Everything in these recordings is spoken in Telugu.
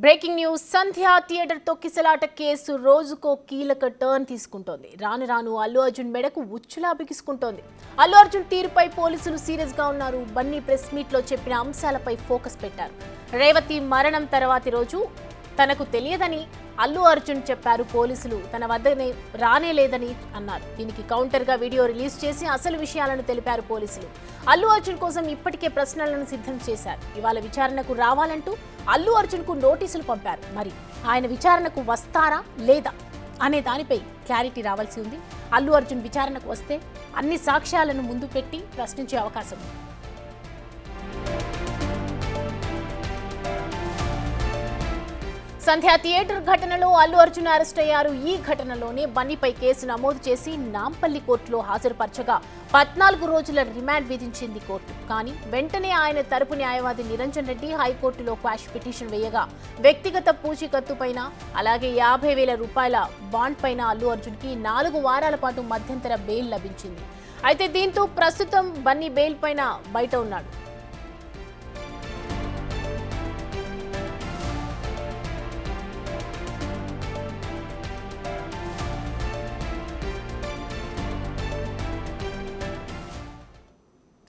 బ్రేకింగ్ న్యూస్ సంధ్య థియేటర్ తొక్కిసలాట కేసు రోజుకో కీలక టర్న్ తీసుకుంటోంది. రాను రాను అల్లు అర్జున్ మెడకు ఉచ్చులా బిగుసుకుంటోంది. అల్లు అర్జున్ తీరుపై పోలీసులు సీరియస్ గా ఉన్నారు. బన్నీ ప్రెస్ మీట్ లో చెప్పిన అంశాలపై ఫోకస్ పెట్టారు. రేవతి మరణం తర్వాతి రోజు తనకు తెలియదని అల్లు అర్జున్ చెప్పారు. పోలీసులు తన వద్దనే రానేలేదని అన్నారు. దీనికి కౌంటర్ గా వీడియో రిలీజ్ చేసి అసలు విషయాలను తెలిపారు పోలీసులు. అల్లు అర్జున్ కోసం ఇప్పటికే ప్రశ్నలను సిద్ధం చేశారు. ఇవాళ విచారణకు రావాలంటూ అల్లు అర్జున్ కు నోటీసులు పంపారు. మరి ఆయన విచారణకు వస్తారా లేదా అనే దానిపై క్లారిటీ రావాల్సి ఉంది. అల్లు అర్జున్ విచారణకు వస్తే అన్ని సాక్ష్యాలను ముందు పెట్టి ప్రశ్నించే అవకాశం ఉంది. సంధ్య థియేటర్ ఘటనలో అల్లు అర్జున్ అరెస్ట్ అయ్యారు. ఈ ఘటనలోనే బన్నీపై కేసు నమోదు చేసి నాంపల్లి కోర్టులో హాజరుపరచగా 14 రోజుల రిమాండ్ విధించింది కోర్టు. కానీ వెంటనే ఆయన తరపు న్యాయవాది నిరంజన్ రెడ్డి హైకోర్టులో క్వాష్ పిటిషన్ వేయగా వ్యక్తిగత పూచీకత్తు పైన అలాగే 50,000 రూపాయల బాండ్ పైన అల్లు అర్జున్ కి 4 వారాల పాటు మధ్యంతర బెయిల్ లభించింది. అయితే దీంతో ప్రస్తుతం బన్నీ బెయిల్ పైన బయట ఉన్నాడు.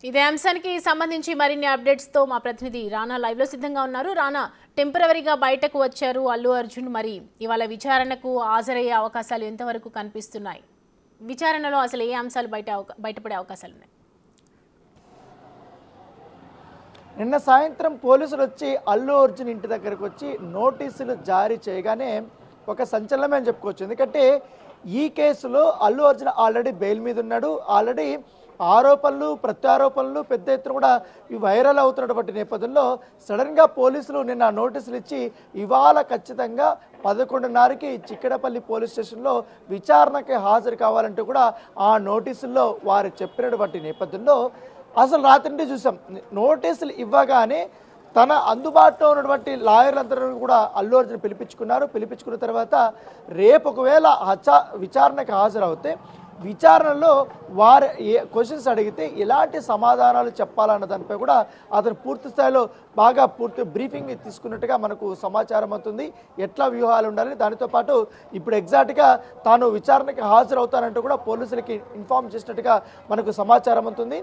ఇదే అంశానికి సంబంధించి మరిన్ని అప్డేట్స్ తో మా ప్రతినిధి రానా లైవ్ లో సిద్ధంగా ఉన్నారు. రానా, టెంపరవరీగా బయటకు వచ్చారు అల్లు అర్జున్. మరి ఇవాళ విచారణకు హాజరయ్యే అవకాశాలు ఎంతవరకు కనిపిస్తున్నాయి? విచారణలో అసలు ఏ అంశాలు బయటపడే అవకాశాలు ఉన్నాయి? నిన్న సాయంత్రం పోలీసులు వచ్చి అల్లు అర్జున్ ఇంటి దగ్గరకు వచ్చి నోటీసులు జారీ చేయగానే ఒక సంచలనమే అని చెప్పుకోవచ్చు. ఎందుకంటే ఈ కేసులో అల్లు అర్జున్ ఆల్రెడీ బెయిల్ మీద ఉన్నాడు. ఆల్రెడీ ఆరోపణలు ప్రత్యారోపణలు పెద్ద ఎత్తున కూడా వైరల్ అవుతున్నటువంటి నేపథ్యంలో సడన్గా పోలీసులు నిన్న నోటీసులు ఇచ్చి ఇవాళ ఖచ్చితంగా 11:30కి చిక్కడపల్లి పోలీస్ స్టేషన్లో విచారణకి హాజరు కావాలంటూ కూడా ఆ నోటీసుల్లో వారు చెప్పినటువంటి నేపథ్యంలో అసలు రాత్రి చూసాం. నోటీసులు ఇవ్వగానే తన అందుబాటులో ఉన్నటువంటి లాయర్లందరూ కూడా అల్లు అర్జున్ పిలిపించుకున్న తర్వాత రేపు ఒకవేళ విచారణకు హాజరవుతే విచారణలో వారు క్వశ్చన్స్ అడిగితే ఎలాంటి సమాధానాలు చెప్పాలన్న దానిపై కూడా అతను పూర్తి స్థాయిలో పూర్తి బ్రీఫింగ్ తీసుకున్నట్టుగా మనకు సమాచారం అవుతుంది. ఎట్లా వ్యూహాలు ఉండాలి, దానితో పాటు ఇప్పుడు ఎగ్జాక్ట్గా తాను విచారణకి హాజరవుతానంటూ కూడా పోలీసులకి ఇన్ఫార్మ్ చేసినట్టుగా మనకు సమాచారం అవుతుంది.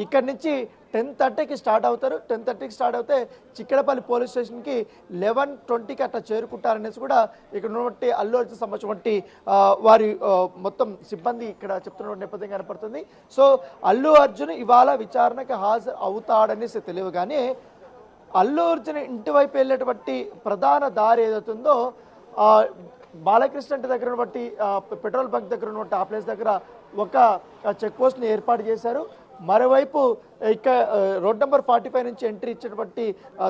ఇక్కడి నుంచి 10:30కి స్టార్ట్ అవుతారు. 10:30కి స్టార్ట్ అవుతే చిక్కడపల్లి పోలీస్ స్టేషన్కి 11:20కి అట్లా చేరుకుంటారనేసి కూడా ఇక్కడ ఉన్నటువంటి అల్లు అర్జున్ సంబంధించినటువంటి వారి మొత్తం సిబ్బంది ఇక్కడ చెప్తున్న నేపథ్యం కనపడుతుంది. సో అల్లు అర్జున్ ఇవాళ విచారణకి హాజరు అవుతాడనేసి తెలియగానే అల్లు అర్జున్ ఇంటి వైపు వెళ్ళేటువంటి ప్రధాన దారి ఏదవుతుందో బాలకృష్ణ ఇంటి దగ్గర ఉన్నటువంటి పెట్రోల్ బంక్ దగ్గర ఉన్నటువంటి ఆ ప్లేస్ దగ్గర ఒక చెక్ పోస్ట్ని ఏర్పాటు చేశారు. మరోవైపు ఇక రోడ్ నెంబర్ 45 నుంచి ఎంట్రీ ఇచ్చినటువంటి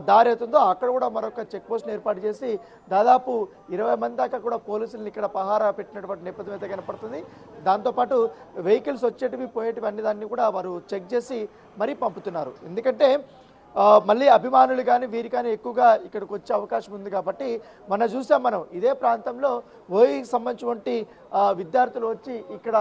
దారి అవుతుందో అక్కడ కూడా మరొక చెక్ పోస్ట్ని ఏర్పాటు చేసి దాదాపు 20 మంది దాకా కూడా పోలీసులను ఇక్కడ పహారా పెట్టినటువంటి నేపథ్యం అయితే కనపడుతుంది. దాంతోపాటు వెహికల్స్ వచ్చేటివి పోయేటివి అన్ని దాన్ని కూడా వారు చెక్ చేసి మరీ పంపుతున్నారు. ఎందుకంటే మళ్ళీ అభిమానులు కానీ వీరి కానీ ఎక్కువగా ఇక్కడికి వచ్చే అవకాశం ఉంది కాబట్టి చూసాం మనం ఇదే ప్రాంతంలో ఓయికి సంబంధించినటువంటి విద్యార్థులు వచ్చి ఇక్కడ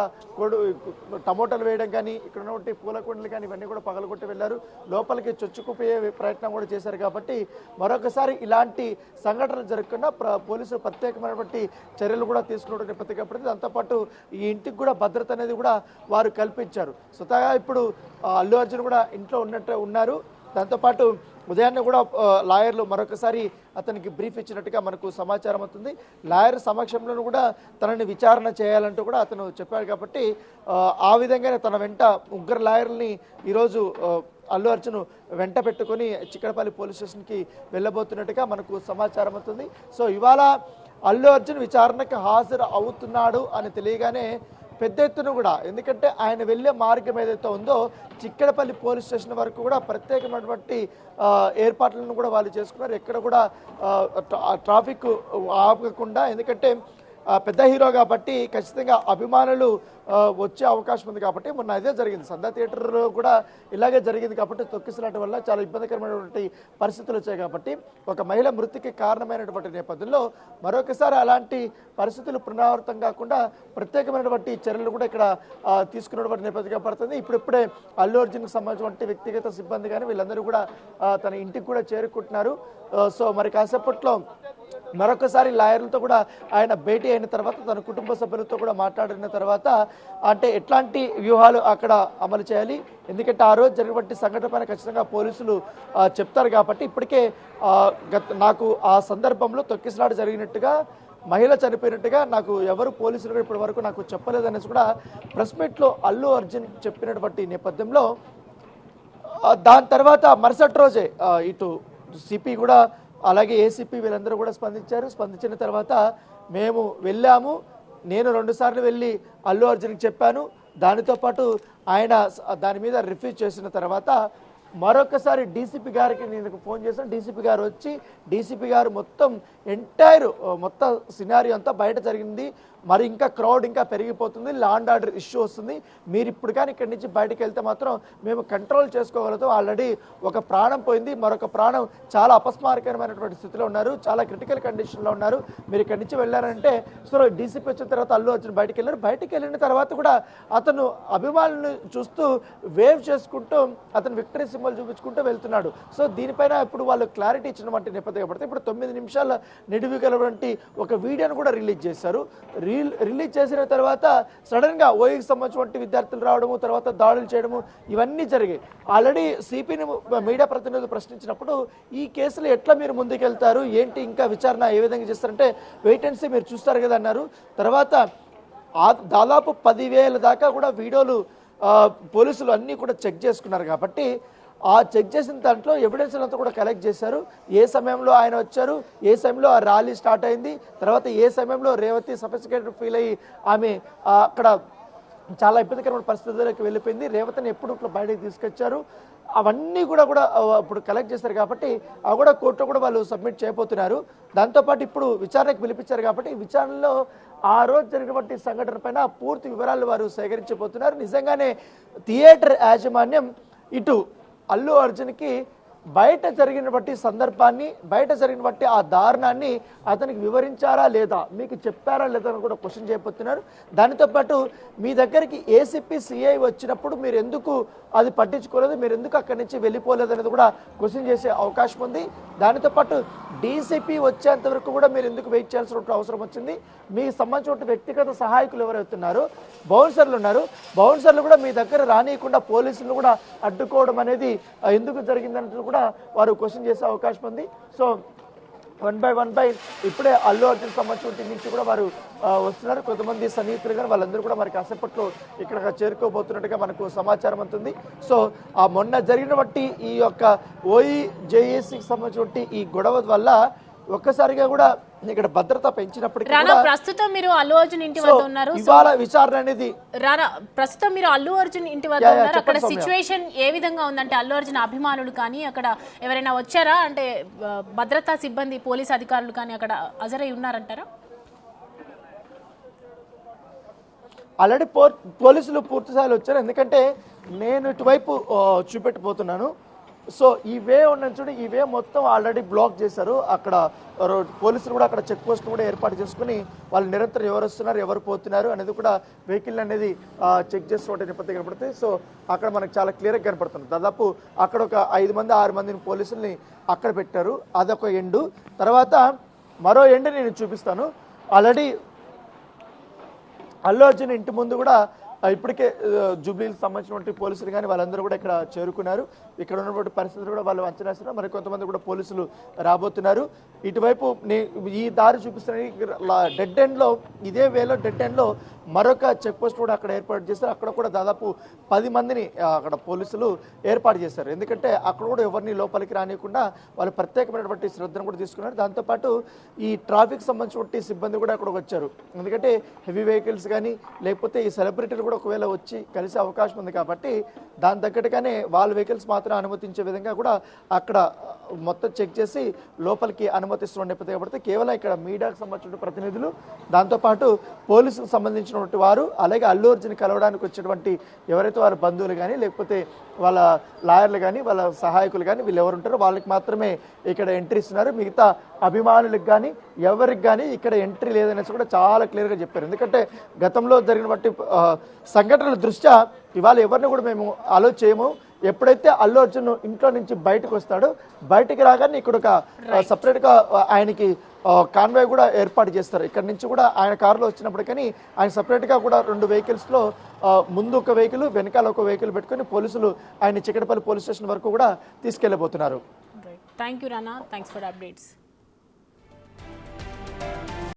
టమోటాలు వేయడం కానీ ఇక్కడ ఉన్నటువంటి పూల కుండలు కానీ ఇవన్నీ కూడా పగలగొట్టి వెళ్ళారు. లోపలికి చొచ్చుకుపోయే ప్రయత్నం కూడా చేశారు. కాబట్టి మరొకసారి ఇలాంటి సంఘటనలు జరగకుండా పోలీసులు ప్రత్యేకమైనటువంటి చర్యలు కూడా తీసుకున్న నేపథ్యం కాబట్టి దాంతోపాటు ఈ ఇంటికి కూడా భద్రత అనేది కూడా వారు కల్పించారు. స్వతహాగా ఇప్పుడు అల్లు అర్జున్ కూడా ఇంట్లో ఉన్నారు. దాంతోపాటు ఉదయాన్నే కూడా లాయర్లు మరొకసారి అతనికి బ్రీఫ్ ఇచ్చినట్టుగా మనకు సమాచారం అవుతుంది. లాయర్ సమక్షంలో కూడా తనని విచారణ చేయాలంటూ కూడా అతను చెప్పాడు. కాబట్టి ఆ విధంగానే తన వెంట 3 లాయర్లని ఈరోజు అల్లు అర్జున్ వెంట పెట్టుకొని చిక్కడపల్లి పోలీస్ స్టేషన్కి వెళ్ళబోతున్నట్టుగా మనకు సమాచారం అవుతుంది. సో ఇవాళ అల్లు అర్జున్ విచారణకు హాజరు అవుతున్నాడు అని తెలియగానే పెద్ద ఎత్తున కూడా, ఎందుకంటే ఆయన వెళ్ళే మార్గం ఏదైతే ఉందో చిక్కడపల్లి పోలీస్ స్టేషన్ వరకు కూడా ప్రత్యేకమైనటువంటి ఏర్పాట్లను కూడా వాళ్ళు చేసుకున్నారు. ఎక్కడ కూడా ట్రాఫిక్ ఆపకుండా, ఎందుకంటే పెద్ద హీరో కాబట్టి ఖచ్చితంగా అభిమానులు వచ్చే అవకాశం ఉంది. కాబట్టి మొన్న అదే జరిగింది, సంధ్య థియేటర్లో కూడా ఇలాగే జరిగింది. కాబట్టి తొక్కిసలాట వల్ల చాలా ఇబ్బందికరమైనటువంటి పరిస్థితులు వచ్చాయి. కాబట్టి ఒక మహిళ మృతికి కారణమైనటువంటి నేపథ్యంలో మరొకసారి అలాంటి పరిస్థితులు పునరావృతం కాకుండా ప్రత్యేకమైనటువంటి చర్యలు కూడా ఇక్కడ తీసుకున్నటువంటి నేపథ్యంగా పడుతుంది. ఇప్పుడిప్పుడే అల్లు అర్జున్కి సంబంధించినటువంటి వ్యక్తిగత సిబ్బంది కానీ వీళ్ళందరూ కూడా తన ఇంటికి కూడా చేరుకుంటున్నారు. సో మరి కాసేపట్లో మరొకసారి లాయర్లతో కూడా ఆయన భేటీ అయిన తర్వాత తన కుటుంబ సభ్యులతో కూడా మాట్లాడిన తర్వాత అంటే ఎట్లాంటి వ్యూహాలు అక్కడ అమలు చేయాలి, ఎందుకంటే ఆ రోజు జరిగినటువంటి సంఘటన పైన ఖచ్చితంగా పోలీసులు చెప్తారు కాబట్టి ఇప్పటికే నాకు ఆ సందర్భంలో తొక్కిసలాట జరిగినట్టుగా మహిళ చనిపోయినట్టుగా నాకు ఎవరు పోలీసులు కూడా ఇప్పటి వరకు నాకు చెప్పలేదనేసి కూడా ప్రెస్ మీట్లో అల్లు అర్జున్ చెప్పినటువంటి నేపథ్యంలో దాని తర్వాత మరుసటి రోజే ఇటు సిపి కూడా అలాగే ఏసీపీ వీళ్ళందరూ కూడా స్పందించారు. స్పందించిన తర్వాత మేము వెళ్ళాము, నేను 2 సార్లు వెళ్ళి అల్లు అర్జున్కి చెప్పాను, దానితో పాటు ఆయన దాని మీద రిఫ్యూజ్ చేసిన తర్వాత మరొకసారి డీసీపీ గారికి నేను ఫోన్ చేశాను. డీసీపీ గారు వచ్చి డీసీపీ గారు మొత్తం మొత్తం సినారీ అంతా బయట జరిగింది, మరి ఇంకా క్రౌడ్ ఇంకా పెరిగిపోతుంది, లా అండ్ ఆర్డర్ ఇష్యూ వస్తుంది, మీరు ఇప్పుడు కానీ ఇక్కడి నుంచి బయటకు వెళ్తే మాత్రం మేము కంట్రోల్ చేసుకోగలుగుతాం, ఆల్రెడీ ఒక ప్రాణం పోయింది, మరొక ప్రాణం చాలా అపస్మారకరమైనటువంటి స్థితిలో ఉన్నారు, చాలా క్రిటికల్ కండిషన్లో ఉన్నారు, మీరు ఇక్కడి నుంచి వెళ్ళారంటే సో డీసీపీ వచ్చిన తర్వాత అల్లు అర్జున్ బయటకు వెళ్ళారు. బయటకు వెళ్ళిన తర్వాత కూడా అతను అభిమానులను చూస్తూ వేవ్ చేసుకుంటూ అతను విక్టరీ సింబల్ చూపించుకుంటూ వెళ్తున్నాడు. సో దీనిపైన ఇప్పుడు వాళ్ళు క్లారిటీ ఇచ్చినటువంటి నేపథ్యం పడితే ఇప్పుడు 9 నిమిషాల నిడివి గలవంటి ఒక వీడియోను కూడా రిలీజ్ చేశారు. రిలీజ్ చేసిన తర్వాత సడన్గా ఓయికి సంబంధించిన విద్యార్థులు రావడము, తర్వాత దాడులు చేయడము ఇవన్నీ జరిగాయి. ఆల్రెడీ సిపిని మీడియా ప్రతినిధులు ప్రశ్నించినప్పుడు ఈ కేసులో ఎట్లా మీరు ముందుకెళ్తారు, ఏంటి ఇంకా విచారణ ఏ విధంగా చేస్తారంటే వెయిట్ అండ్ సీ, మీరు చూస్తారు కదా అన్నారు. తర్వాత దాదాపు 10,000 దాకా కూడా వీడియోలు పోలీసులు అన్నీ కూడా చెక్ చేసుకున్నారు కాబట్టి ఆ చెక్ చేసిన దాంట్లో ఎవిడెన్స్ అంతా కూడా కలెక్ట్ చేశారు. ఏ సమయంలో ఆయన వచ్చారు, ఏ సమయంలో ఆ ర్యాలీ స్టార్ట్ అయింది, తర్వాత ఏ సమయంలో రేవతి సఫిస్టికేటెడ్ ఫీల్ అయ్యి ఆమె అక్కడ చాలా ఇబ్బందికరమైన పరిస్థితుల్లోకి వెళ్ళిపోయింది, రేవతిని ఎప్పుడు బయటకు తీసుకొచ్చారు, అవన్నీ కూడా ఇప్పుడు కలెక్ట్ చేశారు కాబట్టి అవి కూడా కోర్టులో కూడా వాళ్ళు సబ్మిట్ చేయబోతున్నారు. దాంతోపాటు ఇప్పుడు విచారణకు పిలిపించారు కాబట్టి విచారణలో ఆ రోజు జరిగినటువంటి సంఘటన పైన పూర్తి వివరాలు వారు సేకరించబోతున్నారు. నిజంగానే థియేటర్ యాజమాన్యం ఇటు అల్లు అర్జున్కి బయట జరిగినటువంటి సందర్భాన్ని, బయట జరిగినటువంటి ఆ దారుణాన్ని అతనికి వివరించారా లేదా, మీకు చెప్పారా లేదా అని కూడా క్వశ్చన్ చేయబోతున్నారు. దానితో పాటు మీ దగ్గరికి ఏసీపీ సిఐ వచ్చినప్పుడు మీరు ఎందుకు అది పట్టించుకోలేదు, మీరు ఎందుకు అక్కడి నుంచి వెళ్ళిపోలేదు అనేది కూడా క్వశ్చన్ చేసే అవకాశం ఉంది. దానితో పాటు డీసీపీ వచ్చేంత వరకు కూడా మీరు ఎందుకు వెయిట్ చేయాల్సిన అవసరం వచ్చింది, మీకు సంబంధించిన వ్యక్తిగత సహాయకులు ఎవరైతున్నారో బౌన్సర్లు ఉన్నారు, బౌన్సర్లు కూడా మీ దగ్గర రానియకుండా పోలీసులు కూడా అడ్డుకోవడం అనేది ఎందుకు జరిగిందన్నట్టు కూడా వారు క్వశ్చన్ చేసే అవకాశం ఉంది. సో వన్ బై ఇప్పుడే అల్లు అర్జున్ సంబంధించిన నుంచి కూడా వారు వస్తున్నారు. కొంతమంది సన్నిహితులు కానీ వాళ్ళందరూ కూడా మరి కాసేపట్లో ఇక్కడ చేరుకోబోతున్నట్టుగా మనకు సమాచారం అవుతుంది. సో ఆ మొన్న జరిగినటువంటి ఈ యొక్క OE-JACకి సంబంధించిన ఈ గొడవ వల్ల ఒక్కసారిగా కూడా ఇక్కడ భద్రత పెంచినప్పటికీ ప్రస్తుతం మీరు అల్లు అర్జున్ ఇంటి వద్ద ఉన్నారు, ఇవాళ విచారణ అనేది ప్రస్తుతం మీరు అల్లు అర్జున్ ఇంటి వద్ద ఉన్నారు. అక్కడ సిచ్యువేషన్ ఏ విధంగా ఉందంటే అల్లు అర్జున్ అభిమానులు కానీ అక్కడ ఎవరైనా వచ్చారా, అంటే భద్రతా సిబ్బంది పోలీస్ అధికారులు కానీ అక్కడ హాజరై ఉన్నారంటారా? ఆల్రెడీ పోలీసులు పూర్తి స్థాయిలో వచ్చారు, ఎందుకంటే నేను ఇటువైపు చూపెట్టిపోతున్నాను. సో ఈ వే ఉన్న చూడండి, ఈ వే మొత్తం ఆల్రెడీ బ్లాక్ చేశారు. అక్కడ పోలీసులు కూడా అక్కడ చెక్ పోస్ట్ కూడా ఏర్పాటు చేసుకుని వాళ్ళు నిరంతరం ఎవరు వస్తున్నారు, ఎవరు పోతున్నారు అనేది కూడా వెహికల్ అనేది చెక్ చేస్తున్న నేపథ్యం కనపడుతుంది. సో అక్కడ మనకు చాలా క్లియర్గా కనపడుతుంది. దాదాపు అక్కడ ఒక 5 మంది 6 మందిని పోలీసుల్ని అక్కడ పెట్టారు. అదొక ఎండు. తర్వాత మరో ఎండు నేను చూపిస్తాను. ఆల్రెడీ అల్లు అర్జున్ ఇంటి ముందు కూడా ఇప్పటికే జూబ్లీకి సంబంధించినటువంటి పోలీసులు కానీ వాళ్ళందరూ కూడా ఇక్కడ చేరుకున్నారు. ఇక్కడ ఉన్నటువంటి పరిస్థితులు కూడా వాళ్ళు అంచనా వేస్తున్నారు. మరి కొంతమంది కూడా పోలీసులు రాబోతున్నారు. ఇటువైపు ఈ దారి చూపిస్తున్న డెడ్ ఎండ్లో, ఇదే వేలో డెడ్ ఎండ్లో మరొక చెక్ పోస్ట్ కూడా అక్కడ ఏర్పాటు చేస్తారు. అక్కడ కూడా దాదాపు 10 మందిని అక్కడ పోలీసులు ఏర్పాటు చేశారు. ఎందుకంటే అక్కడ కూడా ఎవరిని లోపలికి రానియకుండా వాళ్ళు ప్రత్యేకమైనటువంటి శ్రద్ధను కూడా తీసుకున్నారు. దాంతోపాటు ఈ ట్రాఫిక్ సంబంధించిన సిబ్బంది కూడా అక్కడ వచ్చారు. ఎందుకంటే హెవీ వెహికల్స్ కానీ లేకపోతే ఈ సెలబ్రిటీలు కూడా ఒకవేళ వచ్చి కలిసే అవకాశం ఉంది కాబట్టి దాని తగ్గట్టుగానే వాళ్ళ వెహికల్స్ మాత్రం అనుమతించే విధంగా కూడా అక్కడ మొత్తం చెక్ చేసి లోపలికి అనుమతిస్తున్న నేపథ్యం కాబట్టి కేవలం ఇక్కడ మీడియాకు సంబంధించిన ప్రతినిధులు, దాంతోపాటు పోలీసులకు సంబంధించినటువంటి వారు, అలాగే అల్లు అర్జున్ కలవడానికి వచ్చేటువంటి ఎవరైతే వారి బంధువులు కానీ లేకపోతే వాళ్ళ లాయర్లు కానీ వాళ్ళ సహాయకులు కానీ వీళ్ళు ఎవరు ఉంటారో వాళ్ళకి మాత్రమే ఇక్కడ ఎంట్రీ ఇస్తున్నారు. మిగతా అభిమానులకు కానీ ఎవరికి కానీ ఇక్కడ ఎంట్రీ లేదనేసి కూడా చాలా క్లియర్గా చెప్పారు. ఎందుకంటే గతంలో జరిగినటువంటి సంఘటనల దృష్ట్యా ఇవాళ ఎవరిని కూడా మేము అలో చేయము, ఎప్పుడైతే అల్లు అర్జున్ ఇంట్లో నుంచి బయటకు వస్తాడో బయటికి రాగానే ఇక్కడ ఒక సపరేట్గా ఆయనకి కాన్వాయ్ కూడా ఏర్పాటు చేస్తారు. ఇక్కడ నుంచి కూడా ఆయన కారులో వచ్చినప్పటికీ ఆయన సపరేట్గా కూడా 2 వెహికల్స్లో ముందు ఒక వెహికల్ వెనకాల ఒక వెహికల్ పెట్టుకొని పోలీసులు ఆయన చిక్కడపల్లి పోలీస్ స్టేషన్ వరకు కూడా తీసుకెళ్ళబోతున్నారు. Thank you Rana, thanks for updates.